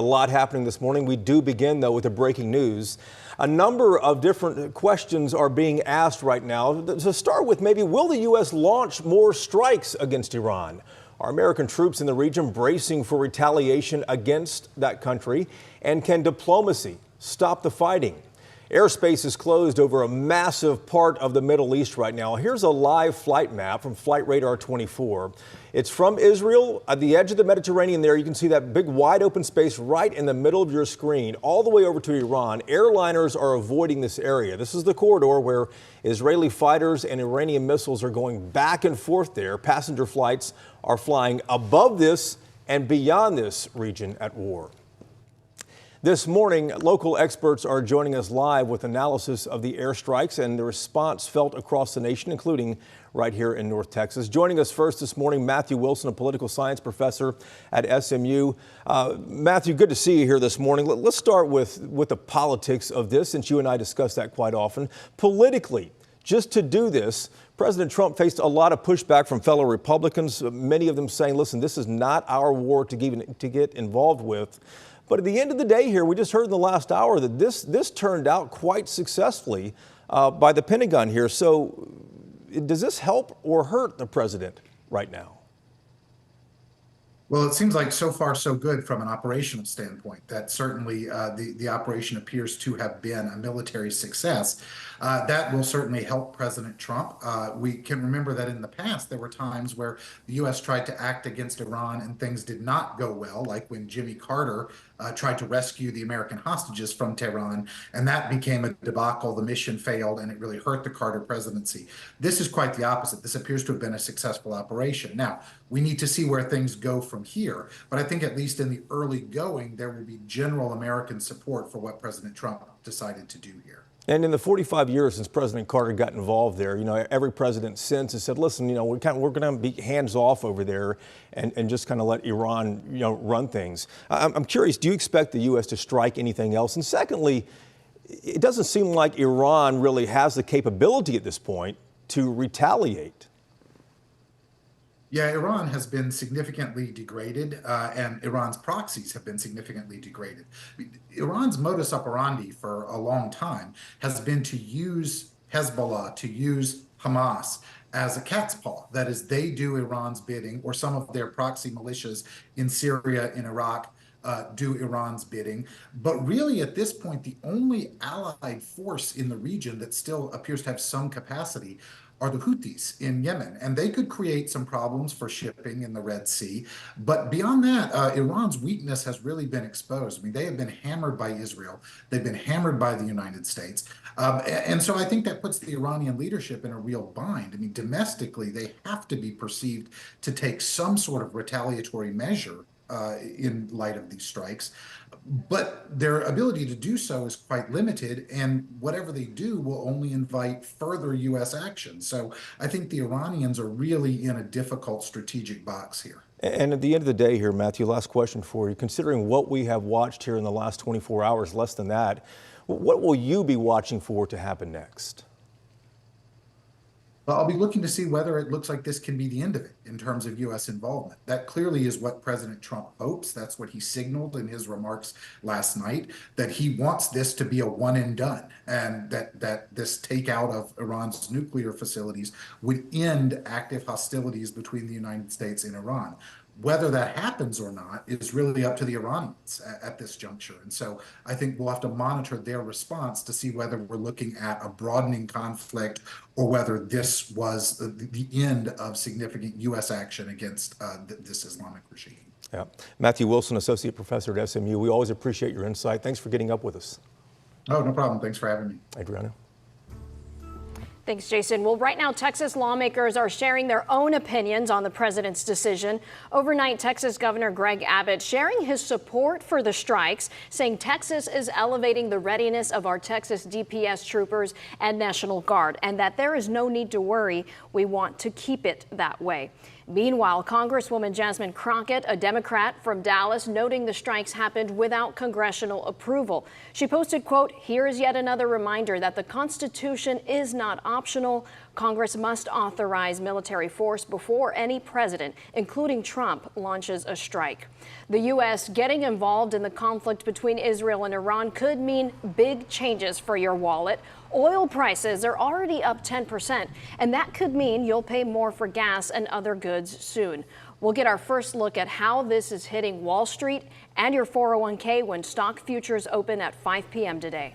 A lot happening this morning. We do begin, though, with the breaking news. A number of different questions are being asked right now. To start with, maybe, will the U.S. launch more strikes against Iran? Are American troops in the region bracing for retaliation against that country? And can diplomacy stop the fighting? Airspace is closed over a massive part of the Middle East right now. Here's a live flight map from Flight Radar 24. It's from Israel at the edge of the Mediterranean there. You can see that big wide open space right in the middle of your screen, all the way over to Iran. Airliners are avoiding this area. This is the corridor where Israeli fighters and Iranian missiles are going back and forth there. Passenger flights are flying above this and beyond this region at war. This morning, local experts are joining us live with analysis of the airstrikes and the response felt across the nation, including right here in North Texas. Joining us first this morning, Matthew Wilson, a political science professor at SMU. Matthew, good to see you here this morning. Let's start with the politics of this, since you and I discuss that quite often. Politically, just to do this, President Trump faced a lot of pushback from fellow Republicans, many of them saying, listen, this is not our war to get involved with. But at the end of the day here, we just heard in the last hour that this turned out quite successfully by the Pentagon here. So does this help or hurt the president right now? Well, it seems like so far so good from an operational standpoint. That certainly the operation appears to have been a military success. That will certainly help President Trump. We can remember that in the past, there were times where the U.S. tried to act against Iran and things did not go well, like when Jimmy Carter tried to rescue the American hostages from Tehran, and that became a debacle. The mission failed, and it really hurt the Carter presidency. This is quite the opposite. This appears to have been a successful operation. Now, we need to see where things go from here, but I think at least in the early going, there will be general American support for what President Trump decided to do here. And in the 45 years since President Carter got involved there, every president since has said, listen, we're going to be hands off over there and just kind of let Iran, run things. I'm curious, do you expect the U.S. to strike anything else? And secondly, it doesn't seem like Iran really has the capability at this point to retaliate. Yeah, Iran has been significantly degraded, and Iran's proxies have been significantly degraded. Iran's modus operandi for a long time has been to use Hezbollah, to use Hamas as a cat's paw. That is, they do Iran's bidding, or some of their proxy militias in Syria, in Iraq, do Iran's bidding. But really, at this point, the only allied force in the region that still appears to have some capacity are the Houthis in Yemen, and they could create some problems for shipping in the Red Sea. But beyond that, Iran's weakness has really been exposed. I mean, they have been hammered by Israel. They've been hammered by the United States. And so I think that puts the Iranian leadership in a real bind. I mean, domestically, they have to be perceived to take some sort of retaliatory measure in light of these strikes. But their ability to do so is quite limited, and whatever they do will only invite further U.S. action. So I think the Iranians are really in a difficult strategic box here. And at the end of the day here, Matthew, last question for you. Considering what we have watched here in the last 24 hours, less than that, what will you be watching for to happen next? I'll be looking to see whether it looks like this can be the end of it in terms of U.S. involvement. That clearly is what President Trump hopes. That's what he signaled in his remarks last night, that he wants this to be a one and done, and that this takeout of Iran's nuclear facilities would end active hostilities between the United States and Iran. Whether that happens or not is really up to the Iranians at this juncture. And so I think we'll have to monitor their response to see whether we're looking at a broadening conflict or whether this was the end of significant U.S. action against this Islamic regime. Yeah. Matthew Wilson, Associate Professor at SMU. We always appreciate your insight. Thanks for getting up with us. Oh, no problem. Thanks for having me. Adriana. Thanks, Jason. Well, right now, Texas lawmakers are sharing their own opinions on the president's decision. Overnight, Texas Governor Greg Abbott sharing his support for the strikes, saying Texas is elevating the readiness of our Texas DPS troopers and National Guard, and that there is no need to worry. We want to keep it that way. Meanwhile, Congresswoman Jasmine Crockett, a Democrat from Dallas, noting the strikes happened without congressional approval. She posted, quote, "Here is yet another reminder that the Constitution is not optional. Congress must authorize military force before any president, including Trump, launches a strike. The U.S. getting involved in the conflict between Israel and Iran could mean big changes for your wallet. Oil prices are already up 10%, and that could mean you'll pay more for gas and other goods soon. We'll get our first look at how this is hitting Wall Street and your 401k when stock futures open at 5 p.m. today.